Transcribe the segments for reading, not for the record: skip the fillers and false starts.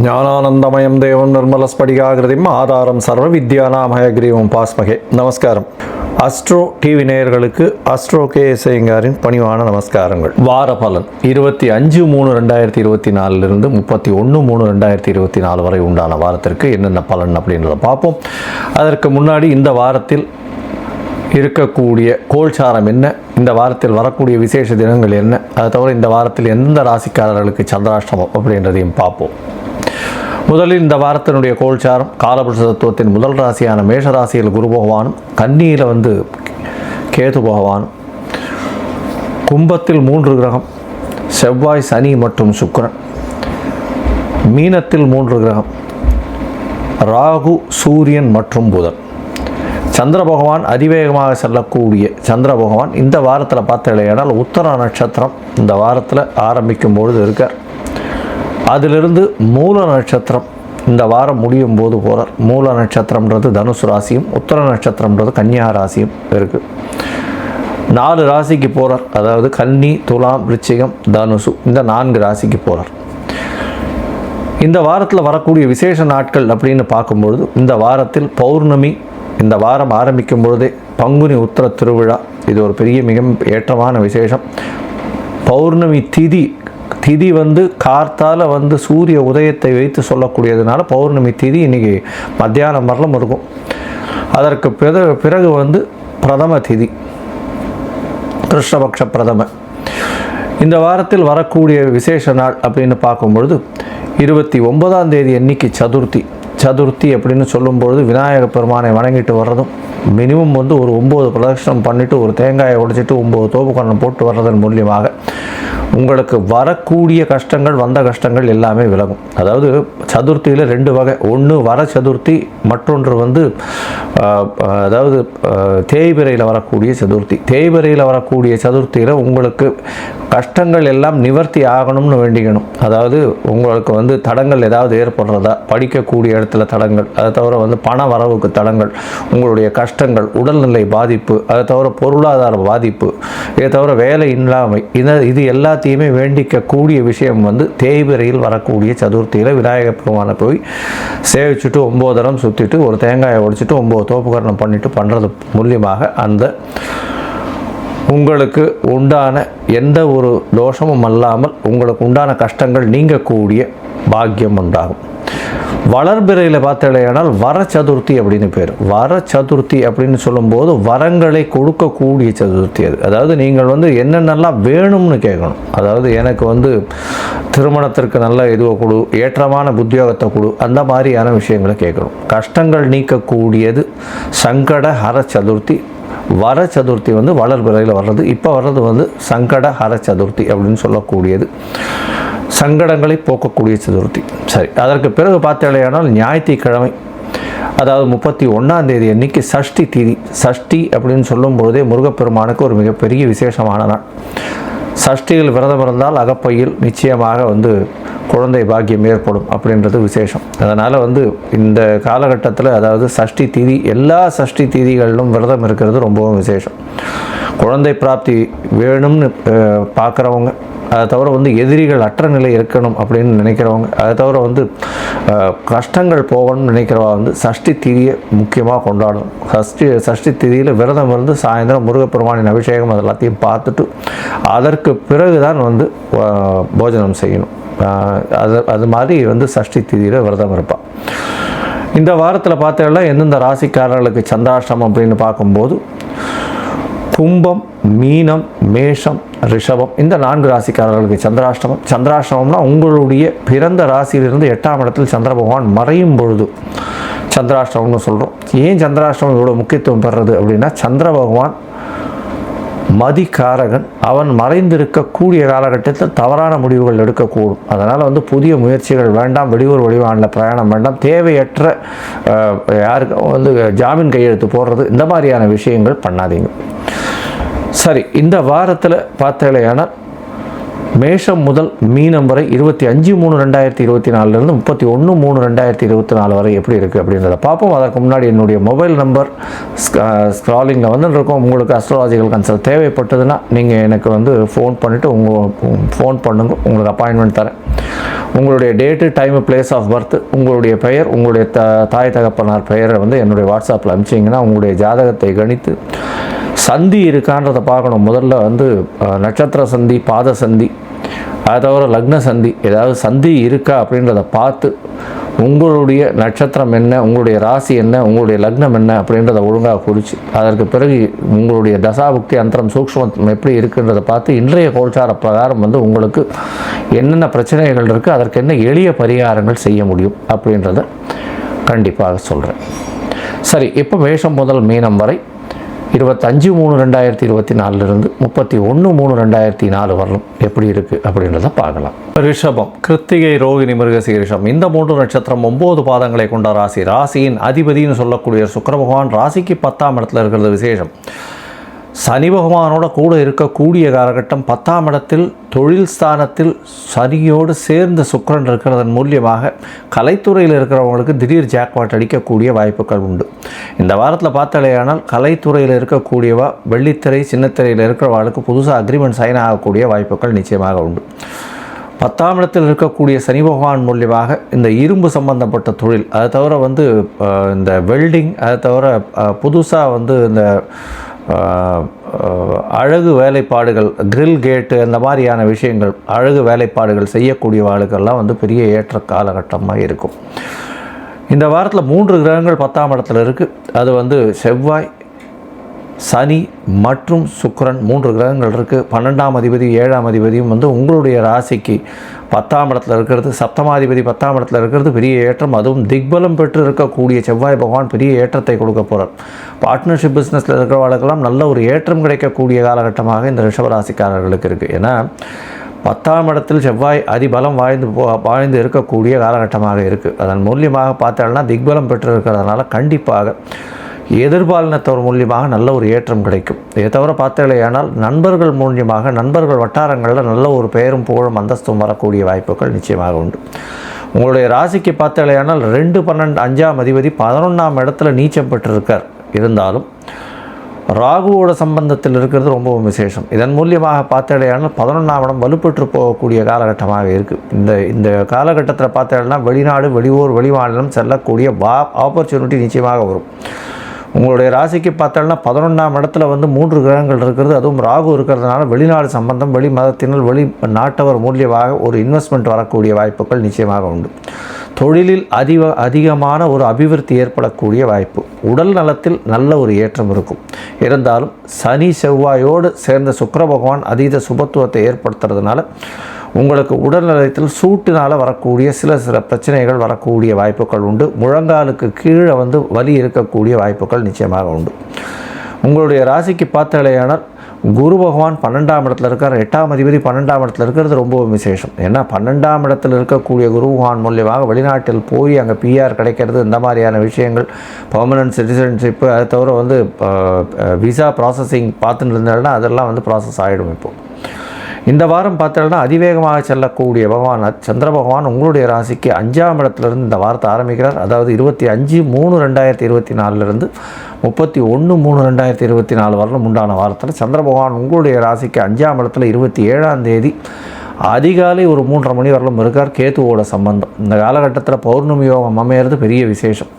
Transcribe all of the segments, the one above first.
ஞானானந்தமயம் தேவம் நிர்மலஸ்படிகாகிருதிம் ஆதாரம் சர்வ வித்யானாமயக்ரீவம் பாஸ்மகே. நமஸ்காரம். அஸ்ட்ரோ டிவி நேயர்களுக்கு அஸ்ட்ரோ கேஎஸ்ஐங்காரின் பணிவான நமஸ்காரங்கள். வார பலன் 25/3/2024 31/3/2024 வரை உண்டான வாரத்திற்கு என்னென்ன பலன் அப்படின்றத பார்ப்போம். அதற்கு முன்னாடி இந்த வாரத்தில் இருக்கக்கூடிய கோல்சாரம் என்ன, இந்த வாரத்தில் வரக்கூடிய விசேஷ தினங்கள் என்ன, அதை தவிர இந்த வாரத்தில் எந்த ராசிக்காரர்களுக்கு சந்திராஷ்டமம் அப்படின்றதையும் பார்ப்போம். முதலில் இந்த வாரத்தினுடைய கோல்சாரம் காலபுருஷ தத்துவத்தின் முதல் ராசியான மேஷ ராசியில் குரு பகவானும், கன்னியில் கேது பகவானும், கும்பத்தில் 3 கிரகம் செவ்வாய், சனி மற்றும் சுக்கிரன், மீனத்தில் 3 கிரகம் ராகு, சூரியன் மற்றும் புதன். சந்திர பகவான் அதிவேகமாக செல்லக்கூடிய சந்திர பகவான் இந்த வாரத்தில் பார்த்தீங்கன்னா உத்தர நட்சத்திரம் இந்த வாரத்தில் ஆரம்பிக்கும் பொழுது இருக்கார். அதிலிருந்து மூல நட்சத்திரம் இந்த வாரம் முடியும் போது போகிறார். மூல நட்சத்திரம்ன்றது தனுசு ராசியும், உத்தர நட்சத்திரம்ன்றது கன்னியா ராசியும் இருக்குது. 4 ராசிக்கு போகிறார். அதாவது கன்னி, துலாம், விருச்சிகம், தனுசு இந்த 4 ராசிக்கு போகிறார். இந்த வாரத்தில் வரக்கூடிய விசேஷ நாட்கள் அப்படின்னு பார்க்கும்பொழுது இந்த வாரத்தில் பௌர்ணமி, இந்த வாரம் ஆரம்பிக்கும் பொழுதே பங்குனி உத்திர திருவிழா, இது ஒரு பெரிய மிக ஏற்றமான விசேஷம். பௌர்ணமி திதி கார்த்தால சூரிய உதயத்தை வைத்து சொல்லக்கூடியதுனால பௌர்ணமி திதி இன்றைக்கி மத்தியானம் வரலும் இருக்கும். அதற்கு பிறகு பிரதம திதி, கிருஷ்ணபக்ஷ பிரதம. இந்த வாரத்தில் வரக்கூடிய விசேஷ நாள் அப்படின்னு பார்க்கும்பொழுது 29ஆம் தேதி அன்னைக்கு சதுர்த்தி அப்படின்னு சொல்லும்பொழுது விநாயக பெருமானை வணங்கிட்டு வர்றதும், மினிமம் ஒரு 9 பிரதட்சணம் பண்ணிவிட்டு ஒரு தேங்காயை உடைச்சிட்டு 9 தோப்புக்கரணம் போட்டு வர்றதன் மூலியமாக உங்களுக்கு வரக்கூடிய கஷ்டங்கள், வந்த கஷ்டங்கள் எல்லாமே விலகும். அதாவது சதுர்த்தியில் 2 வகை. ஒன்று வர சதுர்த்தி, மற்றொன்று அதாவது தேய்பிரையில் வரக்கூடிய சதுர்த்தி. தேய்பிரையில் வரக்கூடிய சதுர்த்தியில் உங்களுக்கு கஷ்டங்கள் எல்லாம் நிவர்த்தி ஆகணும்னு வேண்டிக்கணும். அதாவது உங்களுக்கு தடங்கள் ஏதாவது ஏற்படுறதா, படிக்கக்கூடிய இடத்துல தடங்கள், அதை தவிர பண வரவுக்கு தடங்கள், உங்களுடைய கஷ்டங்கள், உடல்நிலை பாதிப்பு, அதை தவிர பொருளாதார பாதிப்பு, இதை தவிர வேலை இல்லாமை, இது எல்லாத்தையுமே வேண்டிக்கக்கூடிய விஷயம் தேய்பிரையில் வரக்கூடிய சதுர்த்தியில் விநாயகர் பெருமானை போய் சேவிச்சுட்டு 9 தரம் சுற்றிட்டு ஒரு தேங்காயை உடைச்சிட்டு 9 தோப்புக்கரணம் பண்ணிட்டு பண்ணுறது மூலியமாக அந்த உங்களுக்கு உண்டான எந்த ஒரு தோஷமும் அல்லாமல் உங்களுக்கு உண்டான கஷ்டங்கள் நீங்கக்கூடிய பாக்கியம் உண்டாகும். வளர்பிறையில் பார்த்தீங்கன்னால் வர சதுர்த்தி அப்படின்னு பேர். வர சதுர்த்தி அப்படின்னு சொல்லும்போது வரங்களை கொடுக்கக்கூடிய சதுர்த்தி அது. அதாவது நீங்கள் என்னென்னலாம் வேணும்னு கேட்கணும். அதாவது எனக்கு திருமணத்திற்கு நல்ல இதுவை கொடு, ஏற்றமான உத்தியோகத்தை கொடு, அந்த மாதிரியான விஷயங்களை கேட்கணும். கஷ்டங்கள் நீக்கக்கூடியது சங்கட ஹர சதுர்த்தி. வர சதுர்த்தி வளர்பிறையில் வர்றது. இப்போ வர்றது சங்கட ஹர சதுர்த்தி அப்படின்னு சொல்லக்கூடியது, சங்கடங்களை போக்கக்கூடிய சதுர்த்தி. சரி, அதற்கு பிறகு பார்த்தீங்கன்னா ஞாயிற்றுக்கிழமை, அதாவது 31ஆம் தேதி அன்னைக்கு சஷ்டி திதி. சஷ்டி அப்படின்னு சொல்லும்பொழுதே முருகப்பெருமானுக்கு ஒரு மிகப்பெரிய விசேஷமான நாள். சஷ்டியில் விரதம் இருந்தால் அகப்பையில் நிச்சயமாக குழந்தை பாக்கியம் ஏற்படும் அப்படின்றது விசேஷம். அதனால் இந்த காலகட்டத்தில், அதாவது சஷ்டி திதி, எல்லா சஷ்டி திதிகளிலும் விரதம் இருக்கிறது ரொம்பவும் விசேஷம். குழந்தை பிராப்தி வேணும்னு பார்க்குறவங்க, அதை தவிர எதிரிகள் அற்ற நிலை இருக்கணும் அப்படின்னு நினைக்கிறவங்க, அதை தவிர கஷ்டங்கள் போகணும்னு நினைக்கிறவா சஷ்டி திதியை முக்கியமாக கொண்டாடணும். சஷ்டி திதியில் விரதம் சாயந்தரம் முருகப்பெருமானின் அபிஷேகம் அது எல்லாத்தையும் பார்த்துட்டு அதற்கு பிறகு தான் போஜனம் செய்யணும். அது மாதிரி சஷ்டி திதியில் விரதம் இருப்பாள். இந்த வாரத்தில் பார்த்தீங்கன்னா எந்தெந்த ராசிக்காரர்களுக்கு சந்திராஷ்டமம் அப்படின்னு பார்க்கும்போது கும்பம், மீனம், மேஷம், ரிஷபம் இந்த 4 ராசிக்காரர்களுக்கு சந்திராஷ்டமம். சந்திராஷ்டமம்னா உங்களுடைய பிறந்த ராசியிலிருந்து 8ஆம் இடத்தில் சந்திர பகவான் மறையும் பொழுது சந்திராஷ்டமம்னு சொல்கிறோம். ஏன் சந்திராஷ்டமம் இவ்வளோ முக்கியத்துவம் பெறுறது அப்படின்னா, சந்திர பகவான் மதிக்காரகன். அவன் மறைந்திருக்கக்கூடிய காலகட்டத்தில் தவறான முடிவுகள் எடுக்கக்கூடும். அதனால் புதிய முயற்சிகள் வேண்டாம், வெளியூர் வெளிவானில் பிரயாணம் வேண்டாம், தேவையற்ற யாருக்கு ஜாமீன் கையெழுத்து போடுறது, இந்த மாதிரியான விஷயங்கள் பண்ணாதீங்க. சரி, இந்த வாரத்தில் பார்த்தீங்கன்னா மேஷம் முதல் மீனம் வரை 25/3/2024 31/3/2024 வரை எப்படி இருக்குது அப்படின்றத பார்ப்போம். அதற்கு முன்னாடி என்னுடைய மொபைல் நம்பர் ஸ்க்ராலிங்கில் வந்துருக்கோம். உங்களுக்கு அஸ்ட்ராலஜிக்கல் கன்சல்ட் தேவைப்பட்டதுன்னா நீங்கள் எனக்கு வந்து ஃபோன் பண்ணிவிட்டு ஃபோன் பண்ணுங்க, உங்களுக்கு அப்பாயின்மெண்ட் தரேன். உங்களுடைய date, time, place of birth, உங்களுடைய பெயர், உங்களுடைய தாய் தகப்பனார் பெயரை வந்து என்னுடைய வாட்ஸ்அப்பில் அனுப்பிச்சிங்கன்னா உங்களுடைய ஜாதகத்தை கணித்து சந்தி இருக்கான்றதை பார்க்கணும். முதல்ல வந்து நட்சத்திர சந்தி, பாத சந்தி, அதை தவிர லக்ன சந்தி, ஏதாவது சந்தி இருக்கா அப்படின்றத பார்த்து உங்களுடைய நட்சத்திரம் என்ன, உங்களுடைய ராசி என்ன, உங்களுடைய லக்னம் என்ன அப்படின்றத ஒழுங்காக குறித்து அதற்கு பிறகு உங்களுடைய தசாபுக்தி அந்தரம் சூக்ஷ்மம் எப்படி இருக்குன்றதை பார்த்து இன்றைய கோல்சார பிரகாரம் வந்து உங்களுக்கு என்னென்ன பிரச்சனைகள் இருக்குது, அதற்கு என்ன எளிய பரிகாரங்கள் செய்ய முடியும் அப்படின்றத கண்டிப்பாக சொல்கிறேன். சரி, இப்போ மேஷம் முதல் மீனம் வரை 25/3/2024 31/3/2024 வரலும் எப்படி இருக்குது அப்படின்றத பார்க்கலாம். ரிஷபம், கிருத்திகை, ரோகிணி, மிருகசீரிஷம் இந்த 3 நட்சத்திரம் 9 பாதங்களை கொண்ட ராசி. ராசியின் அதிபதினு சொல்லக்கூடிய சுக்கிர பகவான் ராசிக்கு 10ஆம் இடத்துல இருக்கிறது விசேஷம். சனி பகவானோட கூட இருக்கக்கூடிய காலகட்டம் 10ஆம் இடத்தில் தொழில் ஸ்தானத்தில் சனியோடு சேர்ந்த சுக்கிரன் இருக்கிறதன் மூலியமாக கலைத்துறையில் இருக்கிறவங்களுக்கு திடீர் ஜாக்பாட் அடிக்கக்கூடிய வாய்ப்புகள் உண்டு. இந்த வாரத்தில் பார்த்தாலேயானால் கலைத்துறையில் இருக்கக்கூடியவா, வெள்ளித்திரை, சின்னத்திரையில் இருக்கிறவர்களுக்கு புதுசாக அக்ரிமெண்ட் சைன் ஆகக்கூடிய வாய்ப்புகள் நிச்சயமாக உண்டு. 10ஆம் இடத்தில் இருக்கக்கூடிய சனி பகவான் மூலியமாக இந்த இரும்பு சம்பந்தப்பட்ட தொழில், அதை தவிர வந்து இந்த வெல்டிங், அதை தவிர புதுசாக வந்து இந்த அழகு வேலைப்பாடுகள், கிரில் கேட்டு, அந்த மாதிரியான விஷயங்கள், அழகு வேலைப்பாடுகள் செய்யக்கூடிய வாழ்க்கெல்லாம் வந்து பெரிய ஏற்ற காலகட்டமாக இருக்கும். இந்த வாரத்தில் 3 கிரகங்கள் 10ஆம் இடத்துல இருக்குது. அது வந்து செவ்வாய், சனி மற்றும் சுக்கிரன் 3 கிரகங்கள் இருக்குது. 12ஆம் அதிபதி 7ஆம் அதிபதியும் வந்து உங்களுடைய ராசிக்கு 10ஆம் இடத்துல இருக்கிறது. சப்தமாதிபதி 10ஆம் இடத்துல இருக்கிறது பெரிய ஏற்றம். அதுவும் திக்பலம் பெற்று இருக்கக்கூடிய செவ்வாய் பகவான் பெரிய ஏற்றத்தை கொடுக்க போகிறார். பார்ட்னர்ஷிப் பிஸ்னஸில் இருக்கிறவர்களுக்கெல்லாம் நல்ல ஒரு ஏற்றம் கிடைக்கக்கூடிய காலகட்டமாக இந்த ரிஷபராசிக்காரர்களுக்கு இருக்குது. ஏன்னா 10ஆம் இடத்தில் செவ்வாய் அதிபலம் வாழ்ந்து இருக்கக்கூடிய காலகட்டமாக இருக்குது. அதன் மூலியமாக பார்த்தோம்னா திக்பலம் பெற்று இருக்கிறதுனால கண்டிப்பாக எதிர்பாலினத்தவர் மூலியமாக நல்ல ஒரு ஏற்றம் கிடைக்கும். இதை தவிர பார்த்தலையானால் நண்பர்கள் மூலியமாக, நண்பர்கள் வட்டாரங்களில் நல்ல ஒரு பெயரும் புகழும் அந்தஸ்தும் வரக்கூடிய வாய்ப்புகள் நிச்சயமாக உண்டு. உங்களுடைய ராசிக்கு பார்த்தலையானால் 2, 12, 5ஆம் அதிபதி 11ஆம் இடத்துல நீச்சம் பெற்றிருக்கார். இருந்தாலும் ராகுவோட சம்பந்தத்தில் இருக்கிறது ரொம்பவும் விசேஷம். இதன் மூலியமாக பார்த்தலையானால் 11ஆம் இடம் வலுப்பெற்று போகக்கூடிய காலகட்டமாக இருக்குது. இந்த காலகட்டத்தில் பார்த்தலைன்னா வெளிநாடு, வெளியூர், வெளிமாநிலம் செல்லக்கூடிய ஆப்பர்ச்சுனிட்டி நிச்சயமாக வரும். உங்களுடைய ராசிக்கு பார்த்தோம்னா 11ஆம் இடத்துல வந்து 3 கிரகங்கள் இருக்கிறது. அதுவும் ராகு இருக்கிறதுனால வெளிநாடு சம்பந்தம், வெளி மதத்தினர், வெளி நாட்டவர் மூலியமாக ஒரு இன்வெஸ்ட்மெண்ட் வரக்கூடிய வாய்ப்புகள் நிச்சயமாக உண்டு. தொழிலில் அதிகமான ஒரு அபிவிருத்தி ஏற்படக்கூடிய வாய்ப்பு. உடல் நலத்தில் நல்ல ஒரு ஏற்றம் இருக்கும். இருந்தாலும் சனி செவ்வாயோடு சேர்ந்த சுக்கிர பகவான் அதீத சுபத்துவத்தை ஏற்படுத்துறதுனால உங்களுக்கு உடல் நலத்தில் சூட்டினால் வரக்கூடிய சில பிரச்சனைகள் வரக்கூடிய வாய்ப்புகள் உண்டு. முழங்காலுக்கு கீழே வந்து வலி இருக்கக்கூடிய வாய்ப்புகள் நிச்சயமாக உண்டு. உங்களுடைய ராசிக்கு பார்த்தலையானால் குரு பகவான் 12ஆம் இடத்துல இருக்கார். 8ஆம் அதிபதி 12ஆம் இடத்துல இருக்கிறது ரொம்பவும் விசேஷம். ஏன்னா 12ஆம் இடத்துல இருக்கக்கூடிய குரு பகவான் மூலியமாக வெளிநாட்டில் போய் அங்கே பிஆர் கிடைக்கிறது, இந்த மாதிரியான விஷயங்கள், பர்மனன்ட் சிட்டிசன்ஷிப்பு, அதை தவிர வந்து விசா ப்ராசஸிங் பார்த்துட்டு இருந்தாங்கன்னா அதெல்லாம் வந்து ப்ராசஸ் ஆகிடும். இப்போது இந்த வாரம் பார்த்தோம்னா அதிவேகமாக செல்லக்கூடிய பகவான் சந்திர பகவான் உங்களுடைய ராசிக்கு 5ஆம் இடத்துலேருந்து இந்த வாரத்தை ஆரம்பிக்கிறார். அதாவது 25/3/2024 31/3/2024 வரலும் உண்டான வாரத்தில் சந்திர பகவான் உங்களுடைய ராசிக்கு 5ஆம் இடத்துல 27ஆம் தேதி அதிகாலை ஒரு 3:30 மணி வரலும் இருக்கார். கேத்துவோட சம்பந்தம். இந்த காலகட்டத்தில் பௌர்ணமி யோகம் அமையிறது பெரிய விசேஷம்.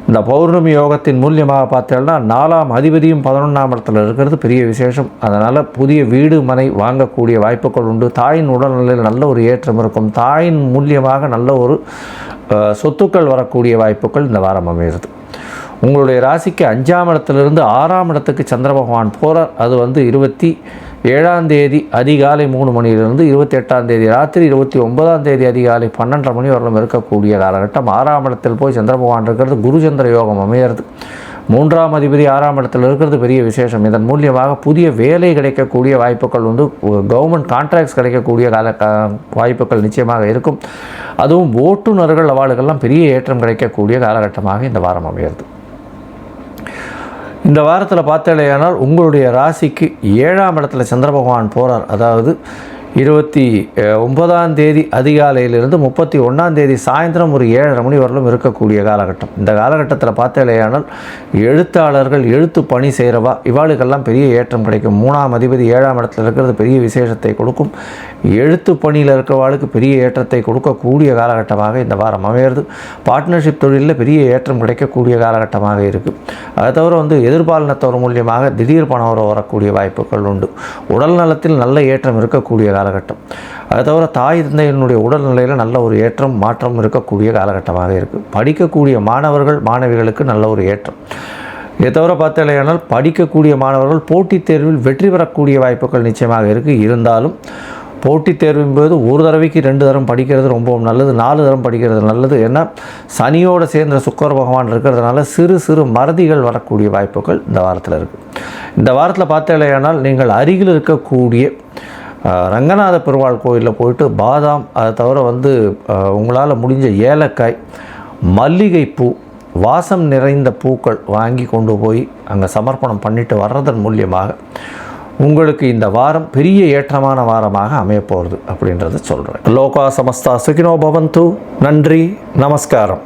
இந்த பௌர்ணமி யோகத்தின் மூலியமாக பார்த்தோம்னா 4ஆம் அதிபதியும் 11ஆம் இடத்துல இருக்கிறது பெரிய விசேஷம். அதனால் புதிய வீடு மனை வாங்கக்கூடிய வாய்ப்புகள் உண்டு. தாயின் உடல்நிலையில் நல்ல ஒரு ஏற்றம் இருக்கும். தாயின் மூலியமாக நல்ல ஒரு சொத்துக்கள் வரக்கூடிய வாய்ப்புகள் இந்த வாரம் அமைகிறது. உங்களுடைய ராசிக்கு 5ஆம் இடத்துலேருந்து 6ஆம் இடத்துக்கு சந்திர பகவான் போகிறார். அது வந்து 27ஆம் தேதி அதிகாலை 3 மணியிலிருந்து 28ஆம் தேதி ராத்திரி 29ஆம் தேதி அதிகாலை 12:30 மணி வரலும் இருக்கக்கூடிய காலகட்டம். 6ஆம் இடத்தில் போய் சந்திர பகவான் இருக்கிறது குரு சந்திர யோகம் அமையிறது. 3ஆம் அதிபதி 6ஆம் இடத்தில் இருக்கிறது பெரிய விசேஷம். இதன் மூலியமாக புதிய வேலை கிடைக்கக்கூடிய வாய்ப்புகள் உண்டு. கவர்மெண்ட் கான்ட்ராக்ட்ஸ் கிடைக்கக்கூடிய வாய்ப்புகள் நிச்சயமாக இருக்கும். அதுவும் ஓட்டுநர்கள் அவளுக்கெல்லாம் பெரிய ஏற்றம் கிடைக்கக்கூடிய காலகட்டமாக இந்த வாரம் அமையிறது. இந்த வாரத்தில் பார்த்தலையானால் உங்களுடைய ராசிக்கு 7ஆம் இடத்துல சந்திர பகவான் போகிறார். அதாவது 29ஆம் தேதி அதிகாலையிலிருந்து 31ஆம் தேதி சாயந்தரம் ஒரு 7:30 மணி வரலும் இருக்கக்கூடிய காலகட்டம். இந்த காலகட்டத்தில் பார்த்தேலையானால் எழுத்தாளர்கள், எழுத்து பணி செய்கிறவா இவாளுக்கெல்லாம் பெரிய ஏற்றம் கிடைக்கும். 3ஆம் அதிபதி 7ஆம் இடத்துல இருக்கிறது பெரிய விசேஷத்தை கொடுக்கும். எழுத்து பணியில் இருக்கிறவாளுக்கு பெரிய ஏற்றத்தை கொடுக்கக்கூடிய காலகட்டமாக இந்த வாரம் அமையிறது. பார்ட்னர்ஷிப் தொழிலில் பெரிய ஏற்றம் கிடைக்கக்கூடிய காலகட்டமாக இருக்குது. அதை தவிர எதிர்பாலினத்தவர் மூலியமாக திடீர் பணம் வரக்கூடிய வாய்ப்புகள் உண்டு. உடல் நலத்தில் நல்ல ஏற்றம் இருக்கக்கூடிய காலகட்டம். அதை தவிர தாய் தந்தையினுடைய உடல்நிலையில் நல்ல ஒரு ஏற்றம் மாற்றம் இருக்கக்கூடிய காலகட்டமாக இருக்குது. படிக்கக்கூடிய மாணவர்கள் மாணவிகளுக்கு நல்ல ஒரு ஏற்றம். இதை தவிர பார்த்தலையானால் படிக்கக்கூடிய மாணவர்கள் போட்டித் தேர்வில் வெற்றி பெறக்கூடிய வாய்ப்புகள் நிச்சயமாக இருக்குது. இருந்தாலும் போட்டித் தேர்வு என்பது ஒரு தடவைக்கு 2 தரம் படிக்கிறது ரொம்பவும் நல்லது, 4 தரம் படிக்கிறது நல்லது. ஏன்னா சனியோடு சேர்ந்த சுக்கிர பகவான் இருக்கிறதுனால சிறு சிறு மறதிகள் வரக்கூடிய வாய்ப்புகள் இந்த வாரத்தில் இருக்குது. இந்த வாரத்தில் பார்த்தலையானால் நீங்கள் அருகில் இருக்கக்கூடிய ரங்கநாத பெருமாள் கோயிலில் போயிட்டு பாதாம், அதை தவிர உங்களால் முடிஞ்ச ஏலக்காய், மல்லிகைப்பூ, வாசம் நிறைந்த பூக்கள் வாங்கி கொண்டு போய் அங்கே சமர்ப்பணம் பண்ணிட்டு வர்றதன் மூலியமாக உங்களுக்கு இந்த வாரம் பெரிய ஏற்றமான வாரமாக அமையப்போகிறது அப்படின்றத சொல்கிறேன். லோகா சமஸ்தா சுகினோ பவந்து. நன்றி, நமஸ்காரம்.